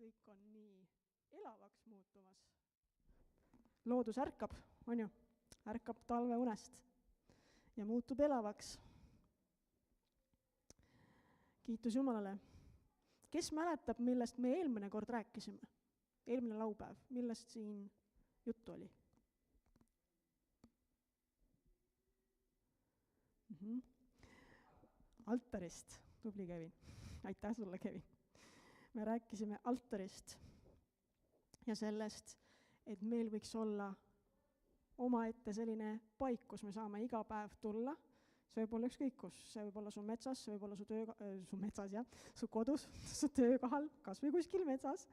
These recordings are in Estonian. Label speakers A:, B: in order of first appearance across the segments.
A: kõik on nii elavaks muutumas. Loodus ärkab, on ju, ärkab talveunest ja muutub elavaks. Kiitus Jumalale. Kes mäletab, millest me eelmine kord rääkisime? Eelmine laupäev, millest siin juttu oli? Altarist. Tubli, Kevin. Aitäh sulle, Kevin. Me rääkisime altarist ja sellest, et meil võiks olla omaette selline paik, kus me saame iga päev tulla. See võib olla ükskõik kus, see võib olla su metsas, see võib olla su metsas, jah, su kodus, su töökohal, kas või kuskil metsas,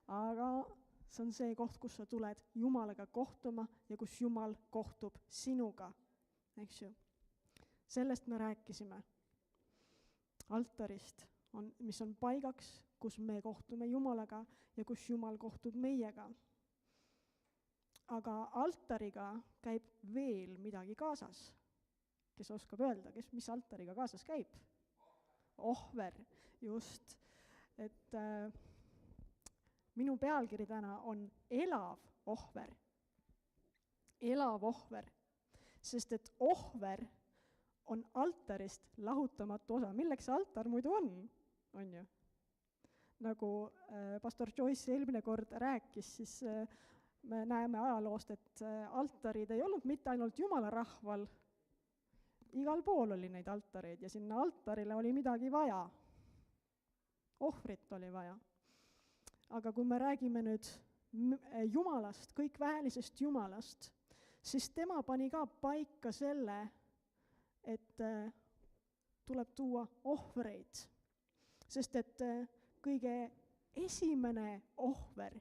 A: aga see on see koht, kus sa tuled Jumalaga kohtuma ja kus Jumal kohtub sinuga, eks ju. Sellest me rääkisime altarist, mis on paigaks, kus me kohtume Jumalaga ja kus Jumal kohtub meiega. Aga altariga käib veel midagi kaasas. Kes oskab öelda, mis altariga kaasas käib? Ohver, just. Et minu pealkiri täna on elav ohver. Elav ohver. Sest et ohver on altarist lahutamatu osa. Milleks see altar muidu on ju? Nagu pastor Joyce eelmine kord rääkis, siis me näeme ajaloost, et altarid ei olnud mitte ainult Jumala rahval, igal pool oli neid altareid ja sinna altarile oli midagi vaja. Ohvrit oli vaja. Aga kui me räägime nüüd Jumalast, kõikväelisest Jumalast, siis tema pani ka paika selle, et tuleb tuua ohvreid. Sest et kõige esimene ohver,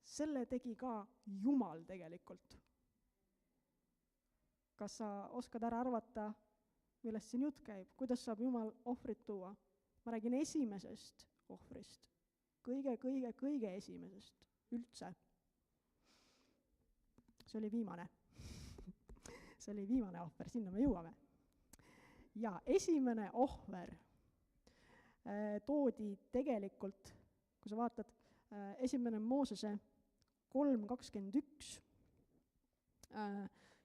A: selle tegi ka Jumal tegelikult. Kas sa oskad ära arvata, millest siin jutt käib? Kuidas saab Jumal ohvrit tuua? Ma räägin esimesest ohvrist. Kõige esimesest üldse. See oli viimane. See oli viimane ohver, sinna me jõuame. Ja esimene ohver toodi tegelikult, kui sa vaatad, esimene Moosese 3.21,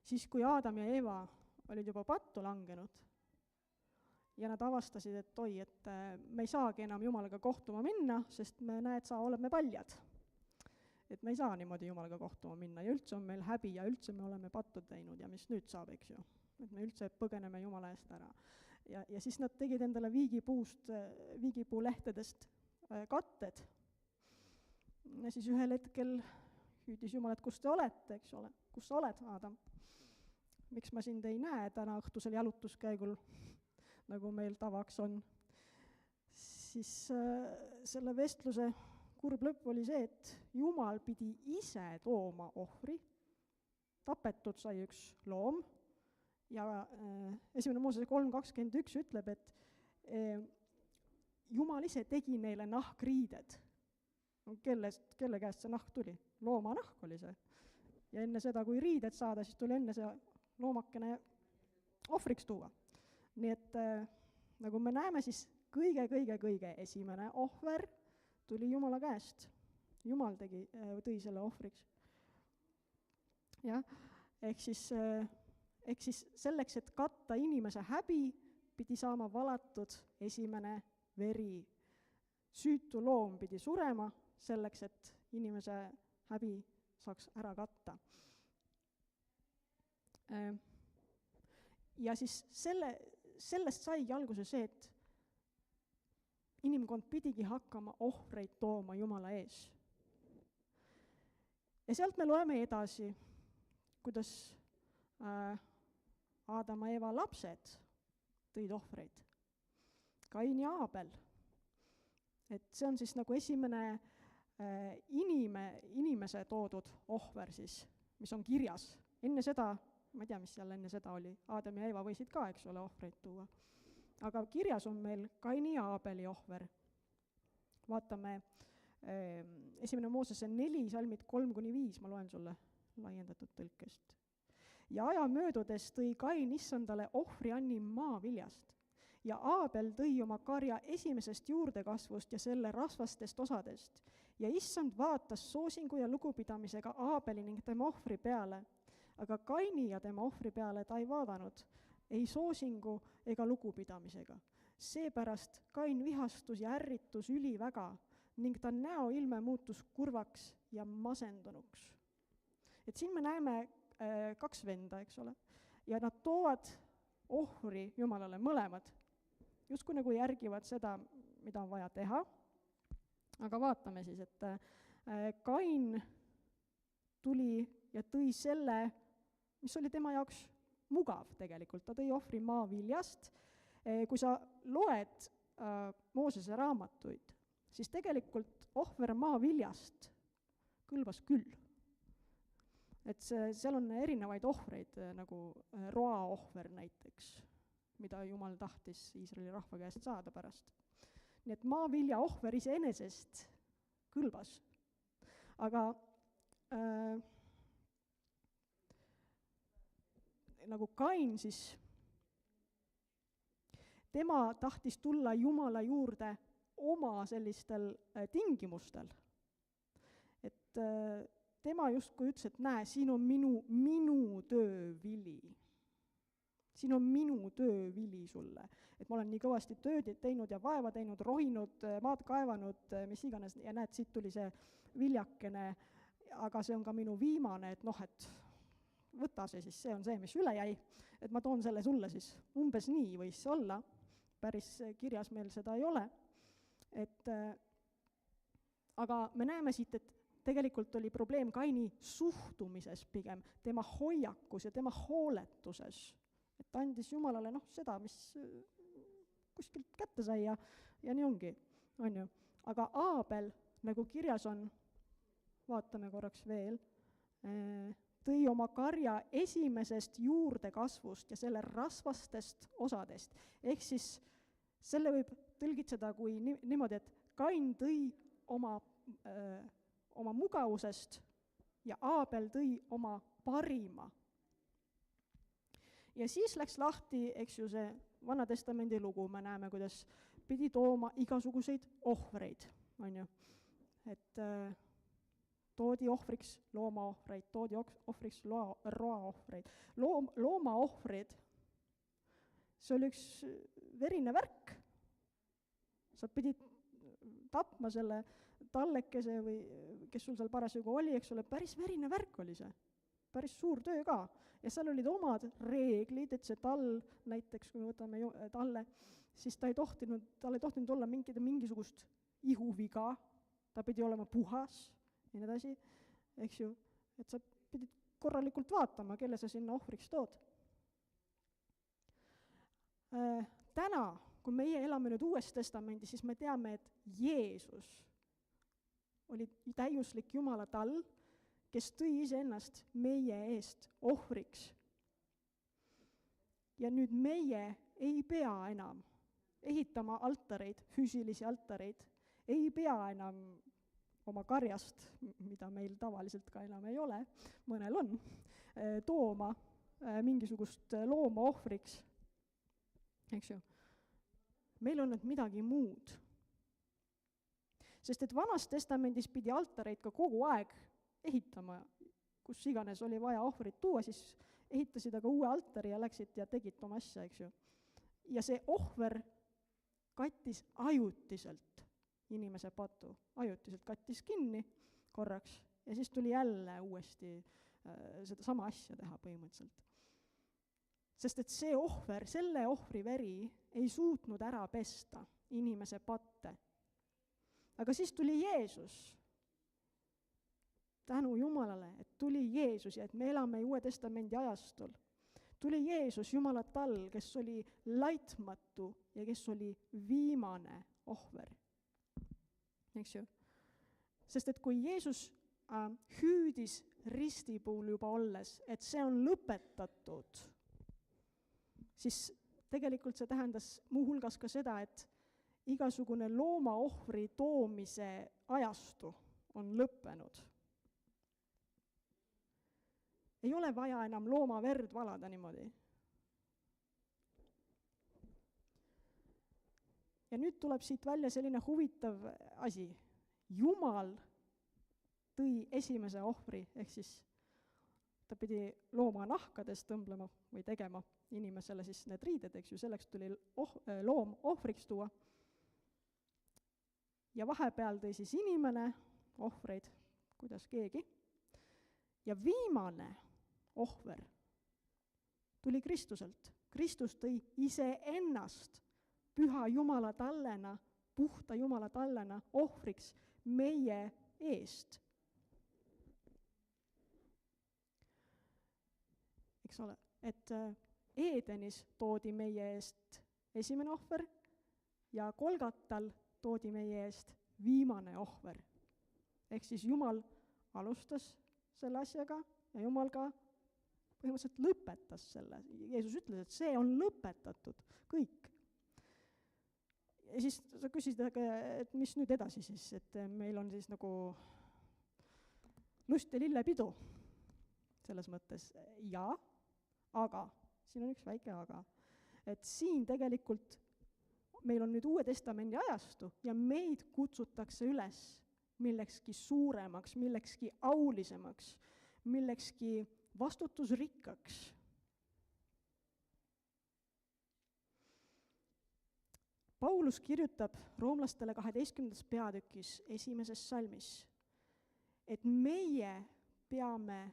A: siis kui Aadam ja Eeva olid juba pattu langenud ja nad avastasid, et et me ei saagi enam Jumalaga kohtuma minna, sest me oleme paljad. Et me ei saa niimoodi Jumalaga kohtuma minna ja üldse on meil häbi ja üldse me oleme pattu teinud ja mis nüüd saab, eks ju. Et me üldse põgeneme Jumala eest ära. Ja siis nad tegid endale viigipuu lehtedest katted. Ja siis ühel hetkel hüüdis Jumal, et kus te olete, eks ole? Kus sa oled, Aadam? Miks ma sind ei näe täna õhtusel jalutuskäigul, nagu meil tavaks on? Siis selle vestluse kurb lõpp oli see, et Jumal pidi ise tooma ohvri. Tapetud sai üks loom ja esimene Moosese 3.21 ütleb, et Jumal ise tegi neile nahkriided. Kelle käest see nahk tuli? Looma nahk oli see. Ja enne seda, kui riided saada, siis tuli enne see loomakene ohvriks tuua. Nii et nagu me näeme, siis kõige esimene ohver tuli Jumala käest. Jumal tõi selle ohvriks. Ja, ehk siis selleks, et katta inimese häbi, pidi saama valatud esimene veri. Süütu loom pidi surema selleks, et inimese häbi saaks ära katta. Ja siis sellest saigi alguse see, et inimkond pidigi hakkama ohvreid tooma Jumala ees. Ja sealt me loeme edasi, kuidas Aadam ja Eeva lapsed tõid ohvreid. Kain ja Aabel. Et see on siis nagu esimene inimese toodud ohver siis, mis on kirjas. Enne seda, ma ei tea, mis seal enne seda oli, Aadam ja Eeva võisid ka, eks ole, ohvreid tuua. Aga kirjas on meil Kaini ja Aabeli ohver. Vaatame esimene Moosese 4, salmid 3-5, ma loen sulle laiendatud tõlkest. Ja aja möödudes tõi Kain issandale ohvrianni maaviljast ja Aabel tõi oma karja esimesest juurdekasvust ja selle rasvastest osadest. Ja issand vaatas soosingu ja lugupidamisega Aabeli ning tema ohvri peale, aga Kaini ja tema ohvri peale ta ei vaadanud, ei soosingu ega lugupidamisega. Seepärast Kain vihastus ja ärritus üliväga ning ta näoilme muutus kurvaks ja masendunuks. Et siin me näeme 2 venda, eks ole, ja nad toovad ohvri Jumalale mõlemad, justkui nagu järgivad seda, mida on vaja teha. Aga vaatame siis, et Kain tuli ja tõi selle, mis oli tema jaoks mugav tegelikult. Ta tõi ohvri maaviljast. Kui sa loed Moosese raamatuid, siis tegelikult ohver maaviljast kõlbas küll. Et seal on erinevaid ohvreid, nagu roaohver näiteks, mida Jumal tahtis Iisraeli rahva käest saada pärast. Nii et maavilja ohver iseenesest kõlbas. Aga nagu Kain siis, tema tahtis tulla Jumala juurde oma sellistel tingimustel. Et tema justkui ütles, et näe, siin on minu töövili. Siin on minu töövili sulle. Et ma olen nii kõvasti tööd teinud ja vaeva teinud, rohinud, maad kaevanud, mis iganes, ja näed, siit tuli see viljakene, aga see on ka minu viimane, et et võta see siis, see on see, mis üle jäi, et ma toon selle sulle siis. Umbes nii võis olla, päris kirjas meil seda ei ole. Aga me näeme siit, et tegelikult oli probleem Kaini suhtumises pigem, tema hoiakus ja tema hooletuses. Et ta andis Jumalale seda, mis kuskilt kätte sai ja nii ongi. On ju. Aga Aabel, nagu kirjas on, vaatame korraks veel, tõi oma karja esimesest juurdekasvust ja selle rasvastest osadest. Ehk siis selle võib tõlgitseda kui niimoodi, et Kain tõi oma mugavusest ja Aabel tõi oma parima. Ja siis läks lahti, eks ju, see Vana Testamendi lugu, me näeme, kuidas pidi tooma igasuguseid ohvreid, on ju. Et toodi ohvriks loomaohvreid, toodi ohvriks roaohvreid. Loomaohvrid, see oli üks verine värk. Sa pidid tapma selle tallekese või kes sul seal parasjagu oli, eks ole, päris verine värk oli see. Päris suur töö ka. Ja seal olid omad reeglid, et see tall, näiteks kui me võtame talle, siis tal ei tohtinud olla mingisugust ihuviga, ta pidi olema puhas ja nii edasi, eks ju, et sa pidid korralikult vaatama, kelle sa sinna ohvriks tood. Täna, kui meie elame nüüd Uues Testamendis, siis me teame, et Jeesus oli täiuslik Jumala tall, kes tõi iseennast meie eest ohvriks. Ja nüüd meie ei pea enam ehitama altareid, füüsilisi altareid, ei pea enam oma karjast, mida meil tavaliselt ka enam ei ole, mõnel on, tooma mingisugust looma ohvriks, eks ju. Meil on nüüd midagi muud. Sest et Vanas Testamendis pidi altareid ka kogu aeg ehitama, kus iganes oli vaja ohvrit tuua, siis ehitasid aga uue altari ja läksid ja tegid oma asja, eks ju. Ja see ohver kattis ajutiselt inimese patu, ajutiselt kattis kinni korraks ja siis tuli jälle uuesti seda sama asja teha põhimõtteliselt. Sest et see ohver, selle ohvri veri ei suutnud ära pesta inimese patte. Aga siis tuli Jeesus. Tänu Jumalale, et tuli Jeesus ja et me elame Uue Testamendi ajastul. Tuli Jeesus, Jumala tall, kes oli laitmatu ja kes oli viimane ohver. Eks ju? Sest et kui Jeesus hüüdis ristipuul juba olles, et see on lõpetatud, siis tegelikult see tähendas muuhulgas ka seda, et igasugune loomaohvri toomise ajastu on lõppenud. Ei ole vaja enam looma verd valada niimoodi. Ja nüüd tuleb siit välja selline huvitav asi. Jumal tõi esimese ohvri, ehk siis ta pidi looma nahkades tõmblema või tegema inimesele siis need riided, eks ju, selleks tuli loom ohvriks tuua. Ja vahepeal tõi siis inimene ohvreid, kuidas keegi. Ja viimane ohver tuli Kristuselt. Kristus tõi iseennast püha Jumala tallena, puhta Jumala tallena ohvriks meie eest. Eks ole, et Eedenis toodi meie eest esimene ohver ja Golgatal toodi meie eest viimane ohver. Ehk siis Jumal alustas selle asjaga ja Jumal ka põhimõtteliselt lõpetas selle. Jeesus ütles, et see on lõpetatud, kõik. Ja siis sa küsisid, et mis nüüd edasi siis, et meil on siis nagu lust ja lillepidu selles mõttes. Ja, aga, siin on üks väike aga, et siin tegelikult meil on nüüd Uue Testamendi ajastu ja meid kutsutakse üles millekski suuremaks, millekski aulisemaks, millekski vastutusrikkaks. Paulus kirjutab roomlastele 12. peatükis 1. salmis, et meie peame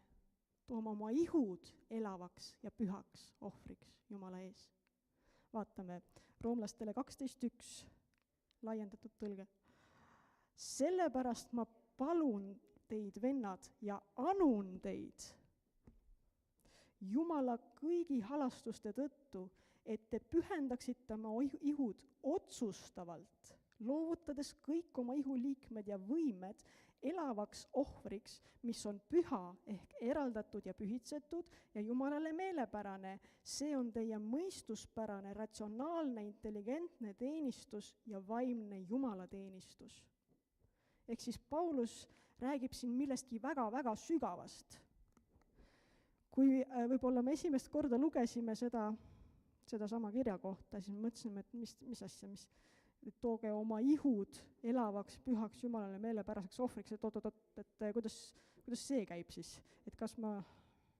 A: tooma oma ihud elavaks ja pühaks ohvriks Jumala ees. Vaatame roomlastele 12.1, laiendatud tõlge. Sellepärast ma palun teid, vennad, ja anun teid Jumala kõigi halastuste tõttu, et te pühendaksite oma ihud otsustavalt, loovutades kõik oma ihuliikmed ja võimed elavaks ohvriks, mis on püha ehk eraldatud ja pühitsetud ja Jumalale meelepärane. See on teie mõistuspärane, ratsionaalne, intelligentne teenistus ja vaimne Jumala teenistus. Ehk siis Paulus räägib siin millestki väga-väga sügavast. Kui võib-olla me esimest korda lugesime seda sama kirja kohta, siis mõtlesime, et mis asja, tooge oma ihud elavaks, pühaks, Jumalale meelepäraseks ohvriks, et kuidas see käib siis, et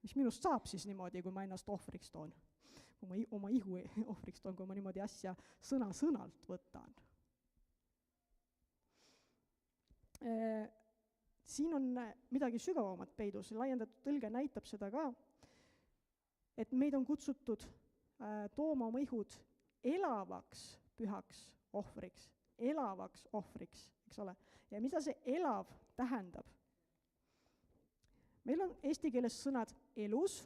A: mis minust saab siis niimoodi, kui ma ennast ohvriks toon, oma ihu ohvriks toon, kui ma niimoodi asja sõna-sõnalt võtan. Siin on midagi sügavamat peidus, laiendatud tõlge näitab seda ka, et meid on kutsutud tooma oma ihud elavaks pühaks ohvriks, eks ole. Ja mida see elav tähendab? Meil on eesti keeles sõnad elus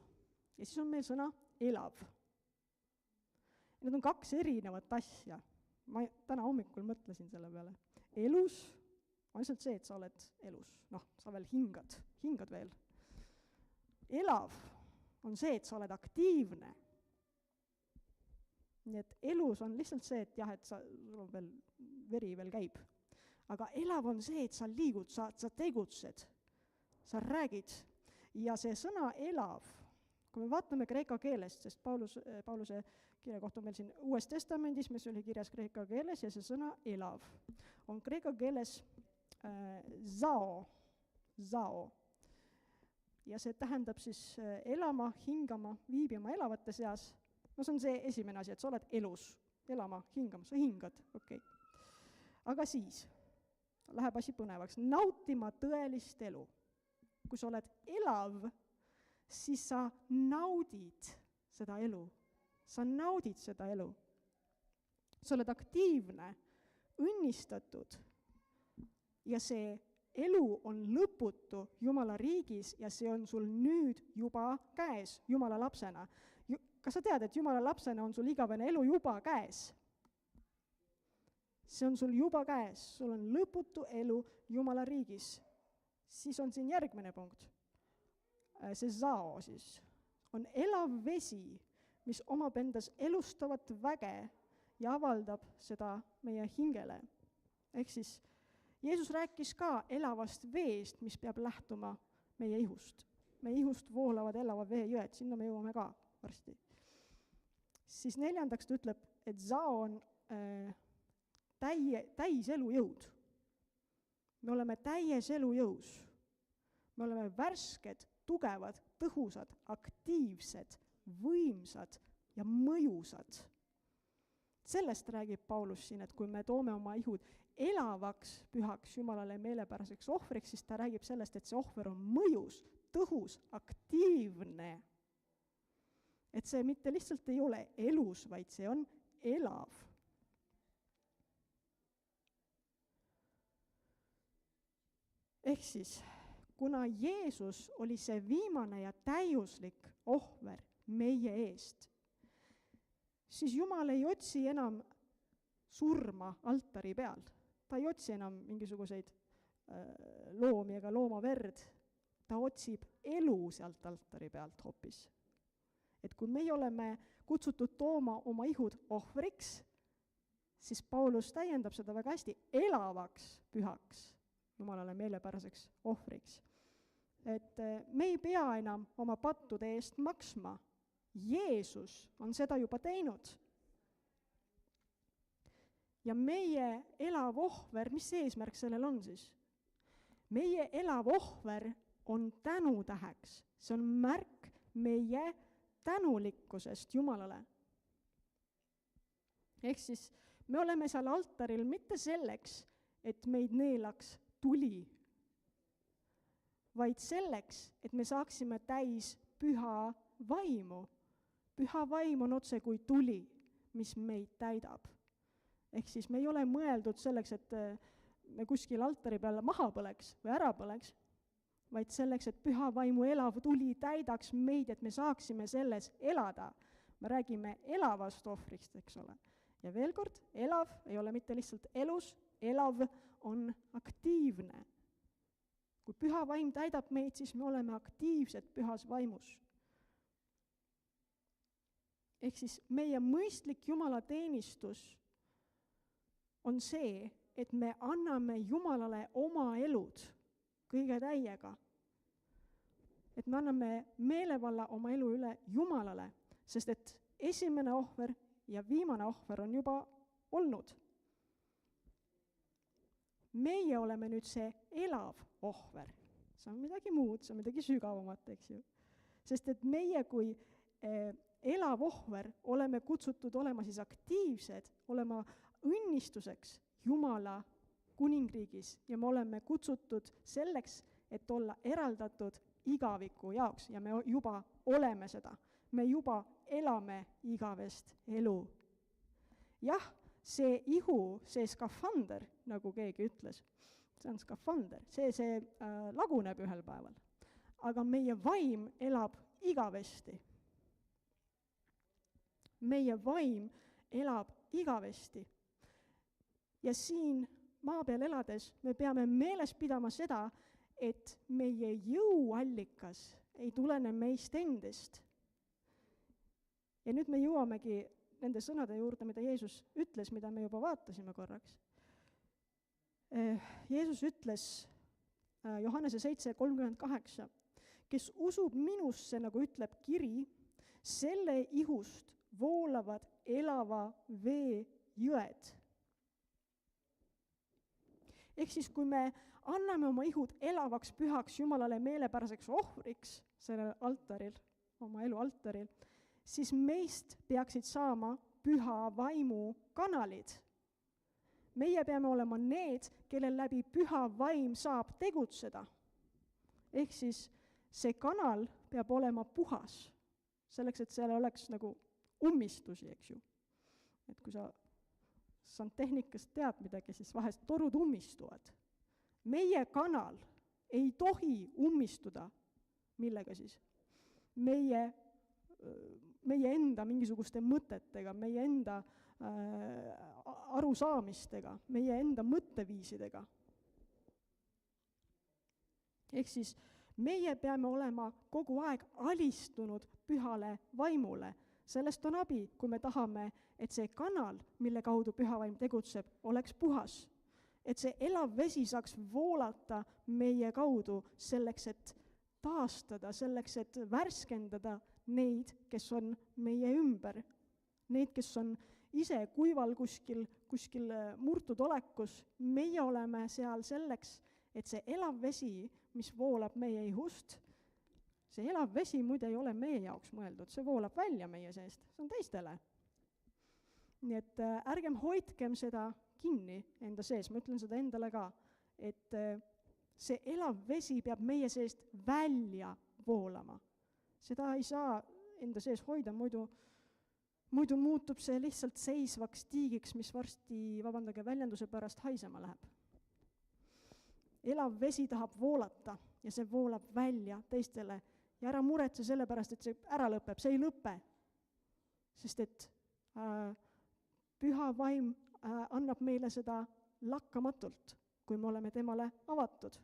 A: ja siis on meil sõna elav. Need on kaks erinevat asja. Ma täna hommikul mõtlesin selle peale. Elus on lihtsalt see, et sa oled elus. Sa veel hingad veel. Elav on see, et sa oled aktiivne. Nii et elus on lihtsalt see, et jah, et sul veel veri veel käib. Aga elav on see, et sa liigud, sa tegutsed, sa räägid. Ja see sõna elav, kui me vaatame kreeka keelest, sest Pauluse kirja kohta on meil siin Uues Testamendis, mis oli kirjas kreeka keeles, ja see sõna elav on kreeka keeles zao. Ja see tähendab siis elama, hingama, viibima elavate seas. See on see esimene asi, et sa oled elus, elama, hingama, sa hingad, okei. Aga siis läheb asi põnevaks, nautima tõelist elu. Kui sa oled elav, siis sa naudid seda elu. Sa naudid seda elu. Sa oled aktiivne, õnnistatud ja see elu on lõputu Jumala riigis ja see on sul nüüd juba käes Jumala lapsena. Kas sa tead, et Jumala lapsena on sul igavene elu juba käes? See on sul juba käes, sul on lõputu elu Jumala riigis. Siis on siin järgmine punkt. See zao siis on elav vesi, mis omab endas elustavat väge ja avaldab seda meie hingele. Ehk siis Jeesus rääkis ka elavast veest, mis peab lähtuma meie ihust. Meie ihust voolavad elavad veejõed, sinna me jõuame ka varsti. Siis 4. ta ütleb, et zao on täis elujõud. Me oleme täies elujõus. Me oleme värsked, tugevad, tõhusad, aktiivsed, võimsad ja mõjusad. Sellest räägib Paulus siin, et kui me toome oma ihud elavaks, pühaks, Jumalale meelepäraseks ohvriks, siis ta räägib sellest, et see ohver on mõjus, tõhus, aktiivne. Et see mitte lihtsalt ei ole elus, vaid see on elav. Ehk siis, kuna Jeesus oli see viimane ja täiuslik ohver meie eest, siis Jumal ei otsi enam surma altari peal. Ta ei otsi enam mingisuguseid loomi ega loomaverd. Ta otsib elu sealt altari pealt hoopis. Et kui meie oleme kutsutud tooma oma ihud ohvriks, siis Paulus täiendab seda väga hästi elavaks, pühaks, Jumalale meelepäraseks ohvriks. Et me ei pea enam oma pattude eest maksma. Jeesus on seda juba teinud. Ja meie elav ohver, mis eesmärk sellel on siis? Meie elav ohver on tänutäheks. See on märk meie tänulikkusest Jumalale. Ehk siis me oleme seal altaril mitte selleks, et meid neelaks tuli, vaid selleks, et me saaksime täis püha vaimu. Püha vaim on otse kui tuli, mis meid täidab. Ehk siis me ei ole mõeldud selleks, et me kuskil altari peal maha põleks või ära põleks, vaid selleks, et püha vaimu elav tuli täidaks meid, et me saaksime selles elada. Me räägime elavast ohvrist, eks ole. Ja veel kord, elav ei ole mitte lihtsalt elus, elav on aktiivne. Kui püha vaim täidab meid, siis me oleme aktiivsed pühas vaimus. Ehk siis meie mõistlik Jumala teenistus on see, et me anname Jumalale oma elud kõige täiega. Et me anname meelevalla oma elu üle Jumalale, sest et esimene ohver ja viimane ohver on juba olnud. Meie oleme nüüd see elav ohver. See on midagi muud, see on midagi sügavamat, eks ju. Sest et meie kui elav ohver oleme kutsutud olema siis aktiivsed, olema õnnistuseks Jumala kuningriigis ja me oleme kutsutud selleks, et olla eraldatud igaviku jaoks ja me juba oleme seda. Me juba elame igavest elu. Jah, see ihu, see skafander, nagu keegi ütles, see on skafander, see laguneb ühel päeval. Aga meie vaim elab igavesti. Meie vaim elab igavesti. Ja siin maa peal elades me peame meeles pidama seda, et meie jõuallikas ei tulene meist endist. Ja nüüd me jõuamegi nende sõnade juurde, mida Jeesus ütles, mida me juba vaatasime korraks. Jeesus ütles Johannese 7:38, kes usub minusse, nagu ütleb kiri, selle ihust voolavad elava vee jõed. Ehk siis, kui me anname oma ihud elavaks, pühaks, Jumalale meelepäraseks ohvriks sellel altaril, oma elu altaril, siis meist peaksid saama püha vaimu kanalid. Meie peame olema need, kellel läbi püha vaim saab tegutseda. Ehk siis see kanal peab olema puhas, selleks, et seal oleks nagu ummistusi, eks ju. Et kui sa santehnikast tead midagi, siis vahest torud ummistuvad. Meie kanal ei tohi ummistuda. Millega siis? Meie enda mingisuguste mõtetega, meie enda arusaamistega, meie enda mõtteviisidega. Ehk siis meie peame olema kogu aeg alistunud pühale vaimule. Sellest on abi, kui me tahame, et see kanal, mille kaudu püha vaim tegutseb, oleks puhas. Et see elav vesi saaks voolata meie kaudu selleks, et taastada, selleks, et värskendada neid, kes on meie ümber. Neid, kes on ise kuival kuskil murtud olekus, meie oleme seal selleks, et see elav vesi, mis voolab meie ihust, see elav vesi muide ei ole meie jaoks mõeldud, see voolab välja meie seest, see on teistele. Nii et ärgem hoidkem seda kinni enda sees, ma ütlen seda endale ka, et see elav vesi peab meie seest välja voolama. Seda ei saa enda sees hoida, muidu muutub see lihtsalt seisvaks tiigiks, mis varsti, vabandage väljenduse pärast, haisema läheb. Elav vesi tahab voolata ja see voolab välja teistele ja ära muretse selle pärast, et see ära lõpeb, see ei lõpe. Sest et püha vaim annab meile seda lakkamatult, kui me oleme temale avatud.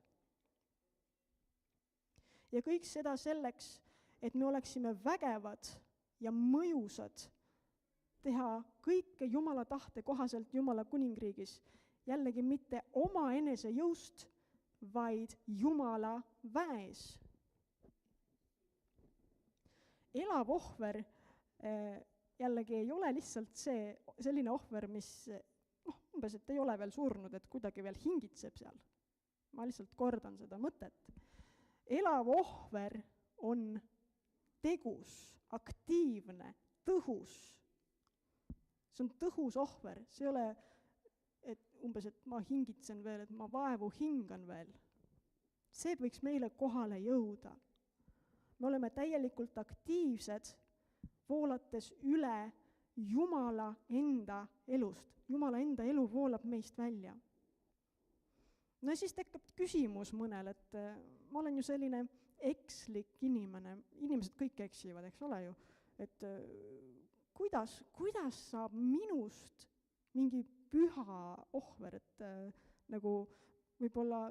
A: Ja kõik seda selleks, et me oleksime vägevad ja mõjusad teha kõike Jumala tahte kohaselt Jumala kuningriigis, jällegi mitte oma enese jõust, vaid Jumala väes. Elav ohver jällegi ei ole lihtsalt selline ohver, mis umbes, et ei ole veel surnud, et kuidagi veel hingitseb seal. Ma lihtsalt kordan seda mõtet. Elav ohver on tegus, aktiivne, tõhus. See on tõhus ohver, see ei ole umbes, et ma hingitsen veel, et ma vaevu hingan veel. See võiks meile kohale jõuda. Me oleme täielikult aktiivsed, voolates üle Jumala enda elust. Jumala enda elu voolab meist välja. No ja siis tekkab küsimus mõnel, et ma olen ju selline ekslik inimene, inimesed kõik eksivad, eks ole ju, et kuidas saab minust mingi püha ohver, et nagu võib-olla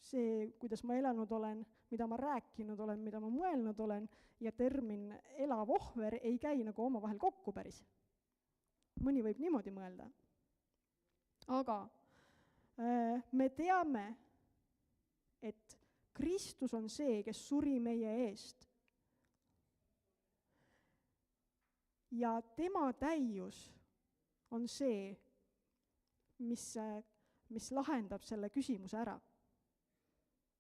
A: see, kuidas ma elanud olen, mida ma rääkinud olen, mida ma mõelnud olen, ja termin elav ohver ei käi nagu omavahel kokku päris. Mõni võib niimoodi mõelda. Aga me teame, et Kristus on see, kes suri meie eest. Ja tema täius on see, mis lahendab selle küsimuse ära.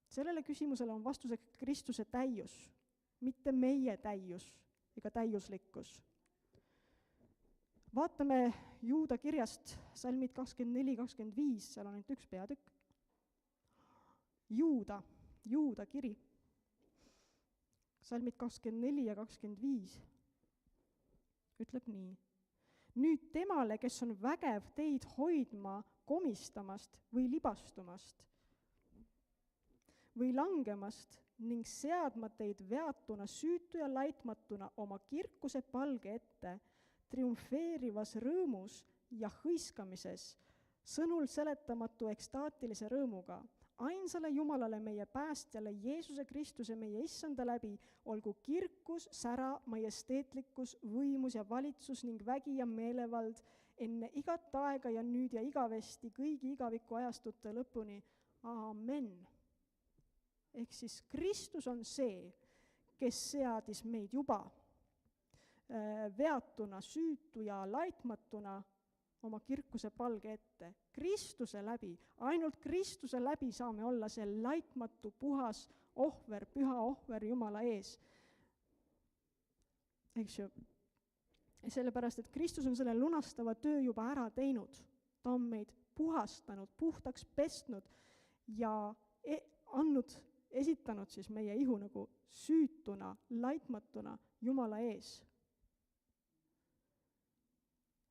A: Sellele küsimusele on vastuseks Kristuse täius, mitte meie täius ega täiuslikkus. Vaatame Juuda kirjast, salmid 24-25, seal on ainult üks peatükk. Juuda kiri, salmid 24 ja 25, ütleb nii. Nüüd temale, kes on vägev teid hoidma komistamast või libastumast või langemast ning seadma teid veatuna, süütu ja laitmatuna oma kirkuse palge ette, triumfeerivas rõõmus ja hõiskamises, sõnul seletamatu ekstaatilise rõõmuga, ainsale Jumalale meie päästjale Jeesuse Kristuse meie issanda läbi, olgu kirkus, sära, majesteetlikkus, võimus ja valitsus ning vägi ja meelevald enne igat aega ja nüüd ja igavesti kõigi igaviku ajastute lõpuni. Amen. Ehk siis Kristus on see, kes seadis meid juba veatuna, süütu ja laitmatuna oma kirkuse palge ette. Kristuse läbi, ainult Kristuse läbi saame olla see laitmatu, puhas ohver, püha ohver Jumala ees. Eks ju? Sellepärast, et Kristus on selle lunastava töö juba ära teinud. Ta on meid puhastanud, puhtaks pestnud ja esitanud siis meie ihu nagu süütuna, laitmatuna Jumala ees.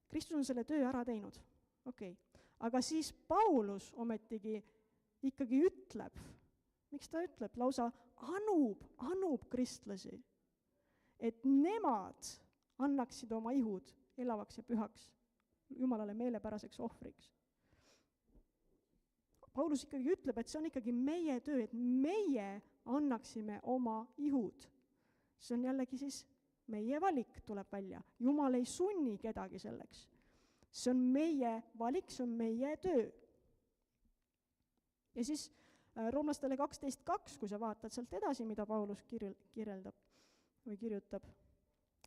A: Kristus on selle töö ära teinud. Okay. Aga siis Paulus ometigi ikkagi ütleb, miks ta ütleb, lausa anub kristlasi, et nemad annaksid oma ihud elavaks ja pühaks, Jumalale meelepäraseks ohvriks. Paulus ikkagi ütleb, et see on ikkagi meie töö, et meie annaksime oma ihud. See on jällegi siis meie valik tuleb välja. Jumal ei sunni kedagi selleks. See on meie valik, see on meie töö. Ja siis Roomlastele 12.2, kui sa vaatad sealt edasi, mida Paulus kirjeldab või kirjutab,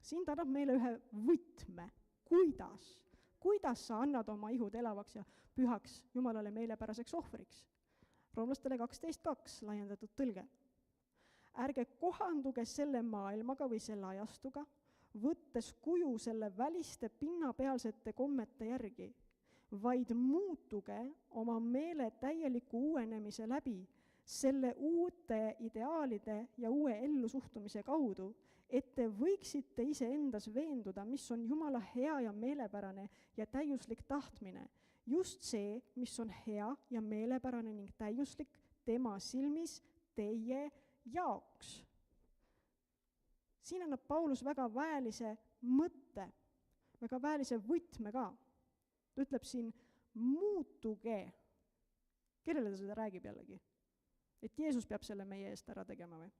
A: siin ta annab meile ühe võtme, kuidas kuidas sa annad oma ihud elavaks ja pühaks Jumalale meelepäraseks ohvriks? Roomlastele 12.2 laiendatud tõlge. Ärge kohanduge selle maailmaga või selle ajastuga, võttes kuju selle väliste pinnapealsete kommete järgi, vaid muutuge oma meele täieliku uuenemise läbi selle uute ideaalide ja uue ellusuhtumise kaudu, et te võiksite iseendas veenduda, mis on Jumala hea ja meelepärane ja täiuslik tahtmine. Just see, mis on hea ja meelepärane ning täiuslik tema silmis teie jaoks. Siin annab Paulus väga väelise mõtte, väga väelise võtme ka. Ta ütleb siin, muutuge. Kellele ta seda räägib jällegi? Et Jeesus peab selle meie eest ära tegema või?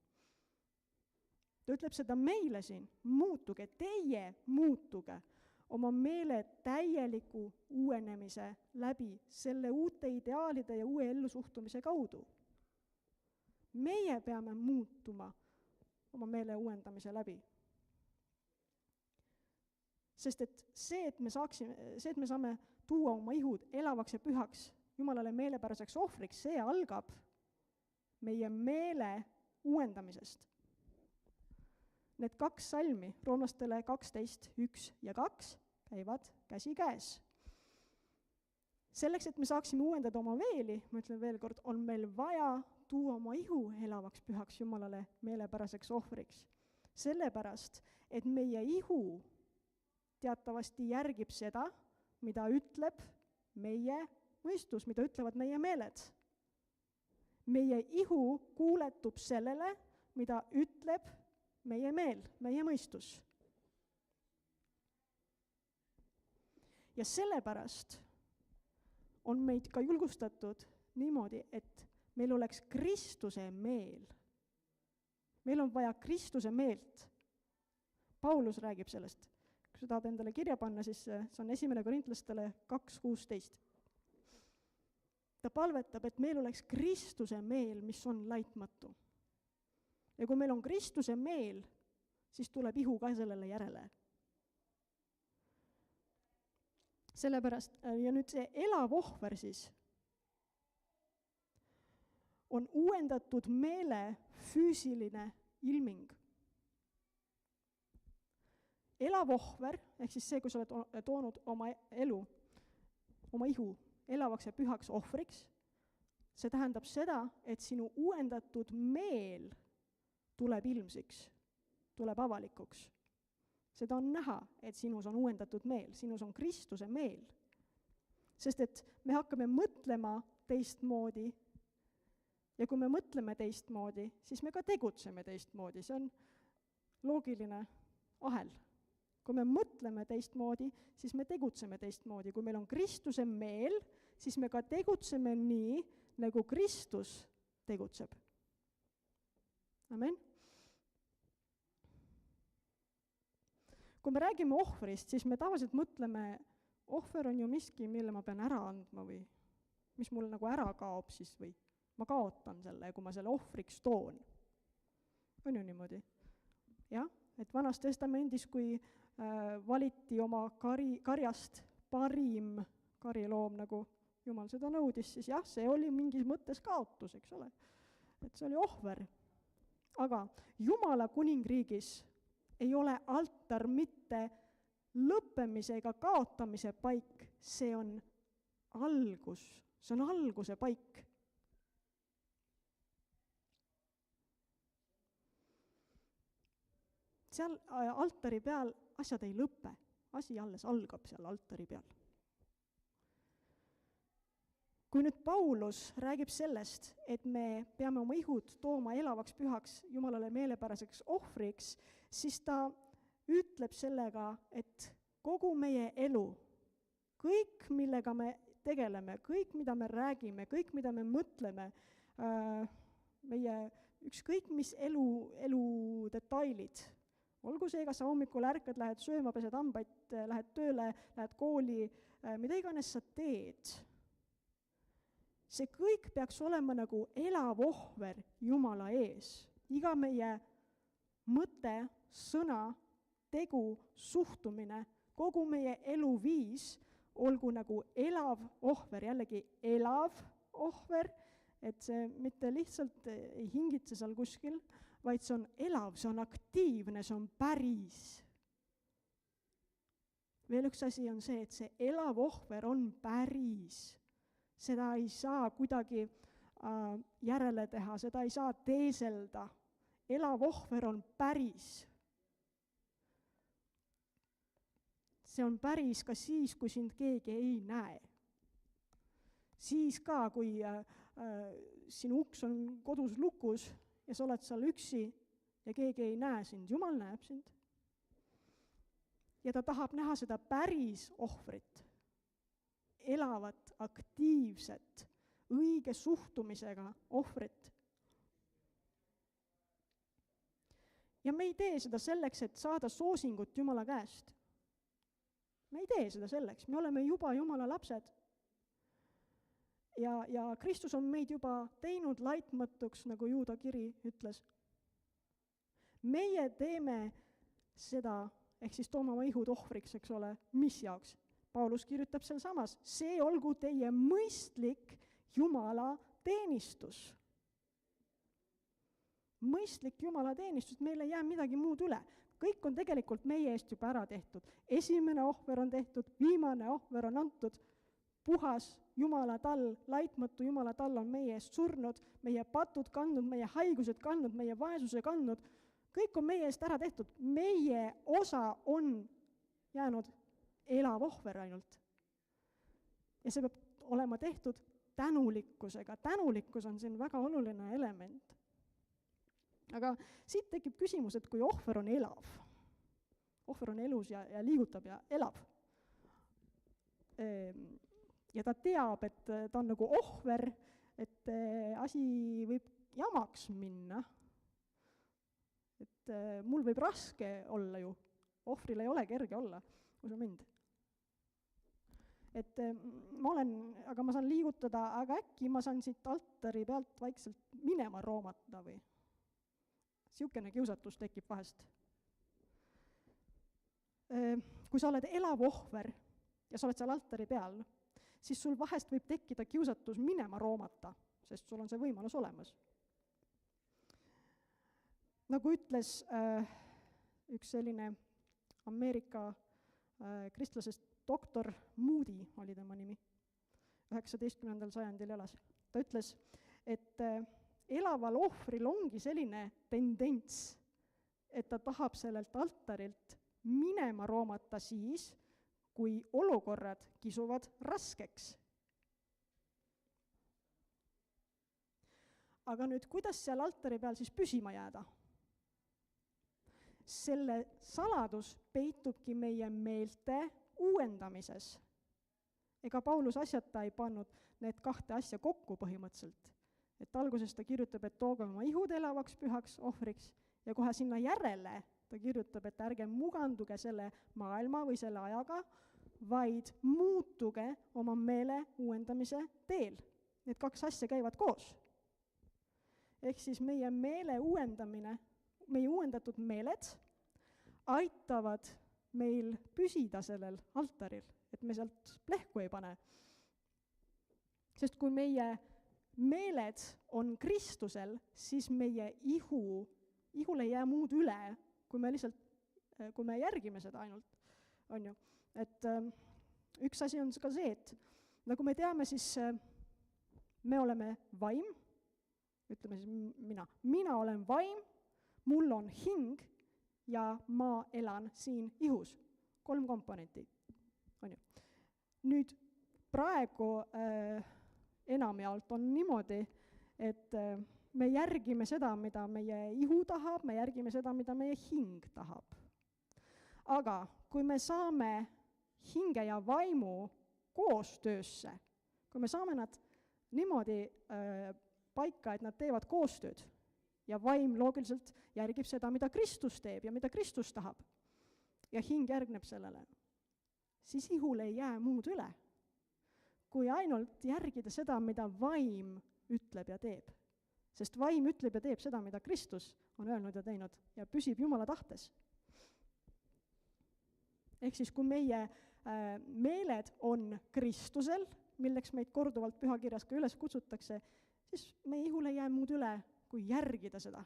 A: Ta ütleb seda meile siin, muutuge, teie muutuge oma meele täieliku uuenemise läbi selle uute ideaalide ja uue ellusuhtumise kaudu. Meie peame muutuma oma meele uuendamise läbi. Sest et et me saame tuua oma ihud elavaks ja pühaks Jumalale meelepäraseks ohvriks, see algab meie meele uuendamisest. Need 2 salmi, Roomlastele 12.1 ja 2, käivad käsi käes. Selleks, et me saaksime uuendada oma meeli, ma ütlen veel kord, on meil vaja tuua oma ihu elavaks pühaks Jumalale meelepäraseks ohvriks. Sellepärast, et meie ihu teatavasti järgib seda, mida ütleb meie mõistus, mida ütlevad meie meeled. Meie ihu kuuletub sellele, mida ütleb meie meel, meie mõistus. Ja sellepärast on meid ka julgustatud niimoodi, et meil oleks Kristuse meel. Meil on vaja Kristuse meelt. Paulus räägib sellest. Kui sa tahad endale kirja panna, siis see on 1. Korintlastele 2.16. Ta palvetab, et meil oleks Kristuse meel, mis on laitmatu. Ja kui meil on Kristuse meel, siis tuleb ihu ka sellele järele. Sellepärast, ja nüüd see elav ohver siis on uuendatud meele füüsiline ilming. Elav ohver, ehk siis see, kui sa oled toonud oma elu, oma ihu elavaks ja pühaks ohvriks, see tähendab seda, et sinu uuendatud meel tuleb ilmsiks, tuleb avalikuks. Seda on näha, et sinus on uuendatud meel, sinus on Kristuse meel. Sest et me hakkame mõtlema teistmoodi ja kui me mõtleme teistmoodi, siis me ka tegutseme teistmoodi. See on loogiline ahel. Kui me mõtleme teistmoodi, siis me tegutseme teistmoodi. Kui meil on Kristuse meel, siis me ka tegutseme nii, nagu Kristus tegutseb. Amen. Kui me räägime ohvrist, siis me tavaliselt mõtleme, ohver on ju miski, mille ma pean ära andma või mis mul nagu ära kaob siis või ma kaotan selle, kui ma selle ohvriks toon. On ju niimoodi? Jah, et Vanas Testamendis, kui valiti oma karjast parim kariloom, nagu Jumal seda nõudis, siis jah, see oli mingis mõttes kaotus, eks ole. Et see oli ohver. Aga Jumala kuningriigis ei ole altar mitte lõppemise ega kaotamise paik, see on algus, see on alguse paik. Seal altari peal asjad ei lõppe, asi alles algab seal altari peal. Kui nüüd Paulus räägib sellest, et me peame oma ihud tooma elavaks pühaks Jumalale meelepäraseks ohvriks, siis ta ütleb sellega, et kogu meie elu, kõik, millega me tegeleme, kõik, mida me räägime, kõik, mida me mõtleme, meie ükskõik mis elu detailid, olgu see, kas sa hommikul ärkad, lähed sööma, pesed hambaid, lähed tööle, lähed kooli, mida iganes sa teed. See kõik peaks olema nagu elav ohver Jumala ees. Iga meie mõte, sõna, tegu, suhtumine, kogu meie eluviis olgu nagu elav ohver, jällegi elav ohver, et see mitte lihtsalt ei hingitse seal kuskil, vaid see on elav, see on aktiivne, see on päris. Veel üks asi on see, et see elav ohver on päris. Seda ei saa kuidagi järele teha, seda ei saa teeselda. Elav ohver on päris. See on päris ka siis, kui sind keegi ei näe. Siis ka, kui sinu uks on kodus lukus ja sa oled seal üksi ja keegi ei näe sind, Jumal näeb sind. Ja ta tahab näha seda päris ohvrit, elavat, aktiivset, õige suhtumisega ohvrit. Ja me ei tee seda selleks, et saada soosingut Jumala käest. Me ei tee seda selleks, me oleme juba Jumala lapsed. Ja Kristus on meid juba teinud laitmatuks, nagu Juuda kiri ütles. Meie teeme seda, ehk siis toome oma ihud ohvriks, eks ole, mis jaoks? Paulus kirjutab seal samas, see olgu teie mõistlik Jumala teenistus. Mõistlik Jumala teenistus, meil ei jää midagi muud üle. Kõik on tegelikult meie eest juba ära tehtud. Esimene ohver on tehtud, viimane ohver on antud, puhas Jumala tall, laitmatu Jumala tall on meie eest surnud, meie patud kandnud, meie haigused kandnud, meie vaesuse kandnud. Kõik on meie eest ära tehtud. Meie osa on jäänud elav ohver ainult. Ja see peab olema tehtud tänulikkusega. Tänulikkus on siin väga oluline element. Aga siit tekib küsimus, et kui ohver on elav, ohver on elus ja liigutab ja elab, ja ta teab, et ta on nagu ohver, et asi võib jamaks minna, et mul võib raske olla ju, ohvril ei ole kerge olla, usu mind. Et aga ma saan liigutada, aga äkki ma saan siit altari pealt vaikselt minema roomata või? Siukene kiusatus tekib vahest. Kui sa oled elav ohver ja sa oled seal altari peal, siis sul vahest võib tekkida kiusatus minema roomata, sest sul on see võimalus olemas. Nagu ütles üks selline Ameerika kristlasest doktor Moody, oli tema nimi, 19. sajandil elas. Ta ütles, et elaval ohvril ongi selline tendents, et ta tahab sellelt altarilt minema roomata siis, kui olukorrad kisuvad raskeks. Aga nüüd, kuidas seal altari peal siis püsima jääda? Selle saladus peitubki meie meelte uuendamises. Ega Paulus asjata ei pannud need kahte asja kokku põhimõtteliselt. Et alguses ta kirjutab, et tooge oma ihud elavaks pühaks ohvriks ja kohe sinna järele ta kirjutab, et ärge muganduge selle maailma või selle ajaga, vaid muutuge oma meele uuendamise teel. Need kaks asja käivad koos. Ehk siis meie meele uuendamine, meie uuendatud meeled aitavad meil püsida sellel altaril, et me sealt plehku ei pane. Sest kui meie meeled on Kristusel, siis meie ihul ei jää muud üle, kui me järgime seda ainult, on ju. Et üks asi on ka see, et nagu me teame, siis me oleme vaim, ütleme siis mina olen vaim, mul on hing ja ma elan siin ihus. 3 komponenti, on ju. Nüüd praegu enamjaolt on niimoodi, et me järgime seda, mida meie ihu tahab, me järgime seda, mida meie hing tahab. Aga kui me saame hinge ja vaimu koostöösse, kui me saame nad niimoodi paika, et nad teevad koostööd ja vaim loogiliselt järgib seda, mida Kristus teeb ja mida Kristus tahab ja hing järgneb sellele, siis ihul ei jää muud üle, kui ainult järgida seda, mida vaim ütleb ja teeb. Sest vaim ütleb ja teeb seda, mida Kristus on öelnud ja teinud ja püsib Jumala tahtes. Ehk siis, kui meie meeled on Kristusel, milleks meid korduvalt pühakirjas ka üles kutsutakse, siis meie ihul ei jää muud üle, kui järgida seda.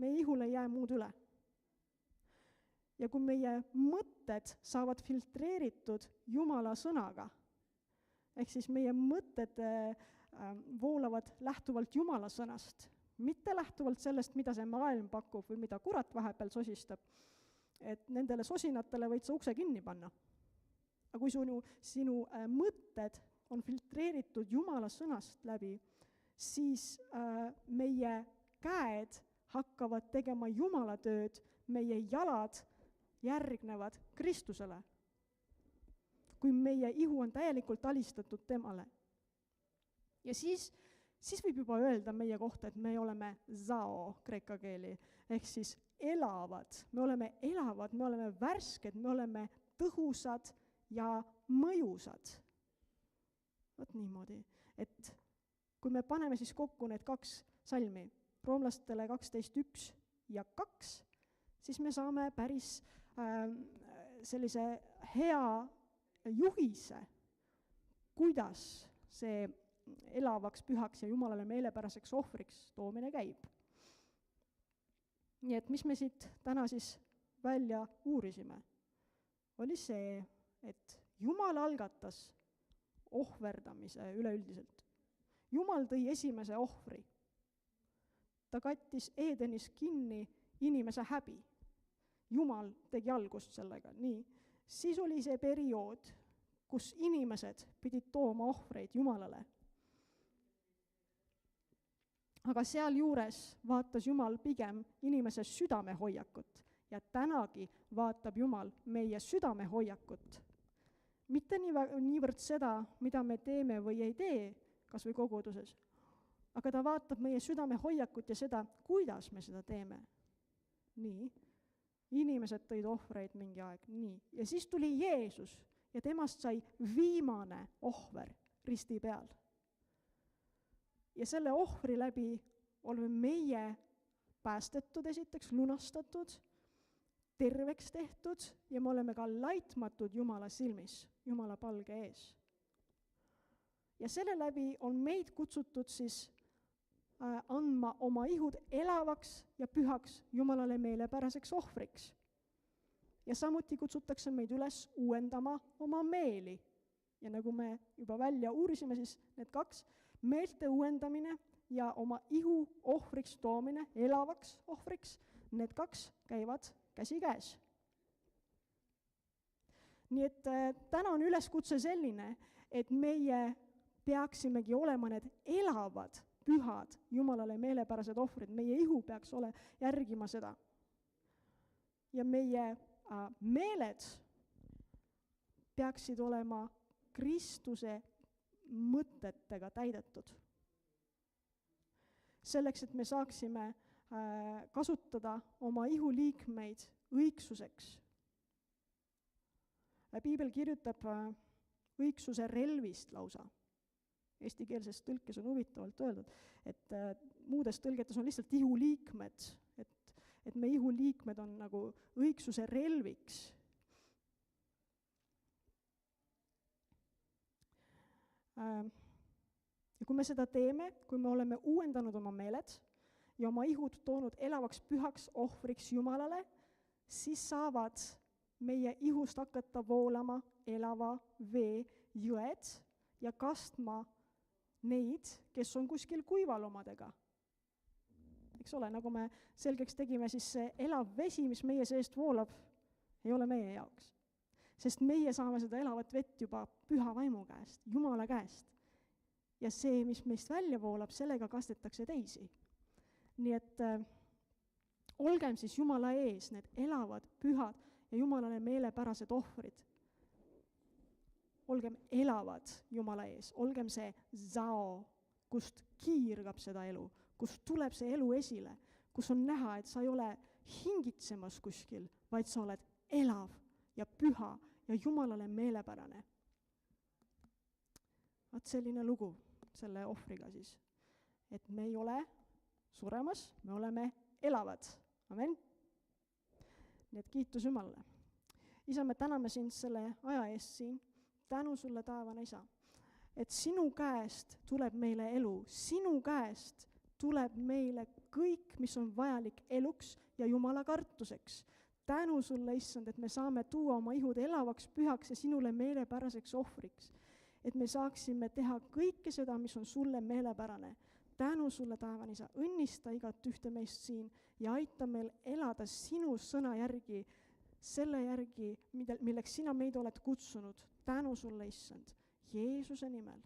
A: Meie ihul ei jää muud üle. Ja kui meie mõtted saavad filtreeritud Jumala sõnaga, ehk siis meie mõtted voolavad lähtuvalt Jumala sõnast, mitte lähtuvalt sellest, mida see maailm pakub või mida kurat vahepeal sosistab, et nendele sosinatele võid sa ukse kinni panna. Aga kui sinu mõtted on filtreeritud Jumala sõnast läbi, siis meie käed hakkavad tegema Jumala tööd, meie jalad järgnevad Kristusele, kui meie ihu on täielikult alistatud temale. Ja siis võib juba öelda meie kohta, et me oleme zao kreeka keeli, ehk siis elavad, me oleme värsked, me oleme tõhusad ja mõjusad. Vot niimoodi, et kui me paneme siis kokku need 2 salmi, roomlastele 12:1 ja 2, siis me saame päris sellise hea juhise, kuidas see elavaks, pühaks ja Jumalale meelepäraseks ohvriks toomine käib. Nii et mis me siit täna siis välja uurisime, oli see, et Jumal algatas ohverdamise üleüldiselt. Jumal tõi esimese ohvri. Ta kattis Edenis kinni inimese häbi. Jumal tegi algust sellega, nii. Siis oli see periood, kus inimesed pidid tooma ohvreid Jumalale. Aga sealjuures vaatas Jumal pigem inimese südamehoiakut ja tänagi vaatab Jumal meie südamehoiakut. Mitte niivõrd seda, mida me teeme või ei tee, kas või koguduses, aga ta vaatab meie südamehoiakut ja seda, kuidas me seda teeme. Nii. Inimesed tõid ohvreid mingi aeg, nii. Ja siis tuli Jeesus ja temast sai viimane ohver risti peal. Ja selle ohvri läbi oleme meie päästetud esiteks, lunastatud, terveks tehtud ja me oleme ka laitmatud Jumala silmis, Jumala palge ees. Ja selle läbi on meid kutsutud siis andma oma ihud elavaks ja pühaks Jumalale meelepäraseks ohvriks. Ja samuti kutsutakse meid üles uuendama oma meeli. Ja nagu me juba välja uurisime, siis need 2, meelte uuendamine ja oma ihu ohvriks toomine, elavaks ohvriks, need 2 käivad käsi käes. Nii et täna on üleskutse selline, et meie peaksimegi olema need elavad pühad, Jumalale meelepärased ohvrid, meie ihu peaks järgima seda. Ja meie meeled peaksid olema Kristuse mõtetega täidetud. Selleks, et me saaksime kasutada oma ihu liikmeid õigsuseks. Piibel kirjutab õigsuse relvist lausa. Eestikeelses tõlkes on huvitavalt öeldud, et muudes tõlgetes on lihtsalt ihuliikmed, et me ihuliikmed on nagu õigsuse relviks. Ja kui me seda teeme, kui me oleme uuendanud oma meeled ja oma ihud toonud elavaks pühaks ohvriks Jumalale, siis saavad meie ihust hakata voolama elava vee jõed ja kastma neid, kes on kuskil kuivalomadega. Eks ole, nagu me selgeks tegime, siis see elav vesi, mis meie seest voolab, ei ole meie jaoks. Sest meie saame seda elavat vett juba püha vaimu käest, Jumala käest. Ja see, mis meist välja voolab, sellega kastetakse teisi. Nii et olgem siis Jumala ees need elavad, pühad ja Jumalale meelepärased ohvrid. Olgem elavad Jumala ees, olgem see zao, kust kiirgab seda elu, kust tuleb see elu esile, kus on näha, et sa ei ole hingitsemas kuskil, vaid sa oled elav ja püha ja Jumalale meelepärane. Vaat selline lugu selle ohvriga siis, et me ei ole suremas, me oleme elavad. Amen. Nii et kiitus Jumalale. Isa, me täname sind selle aja eest siin. Tänu sulle, taevane Isa, et sinu käest tuleb meile elu, sinu käest tuleb meile kõik, mis on vajalik eluks ja Jumala kartuseks. Tänu sulle, Issand, et me saame tuua oma ihud elavaks, pühaks ja sinule meelepäraseks ohvriks. Et me saaksime teha kõike seda, mis on sulle meelepärane. Tänu sulle, taevane Isa, õnnista igat ühte meist siin ja aita meil elada sinu sõna järgi, selle järgi, milleks sina meid oled kutsunud. Tänu sulle, Issand, Jeesuse nimel.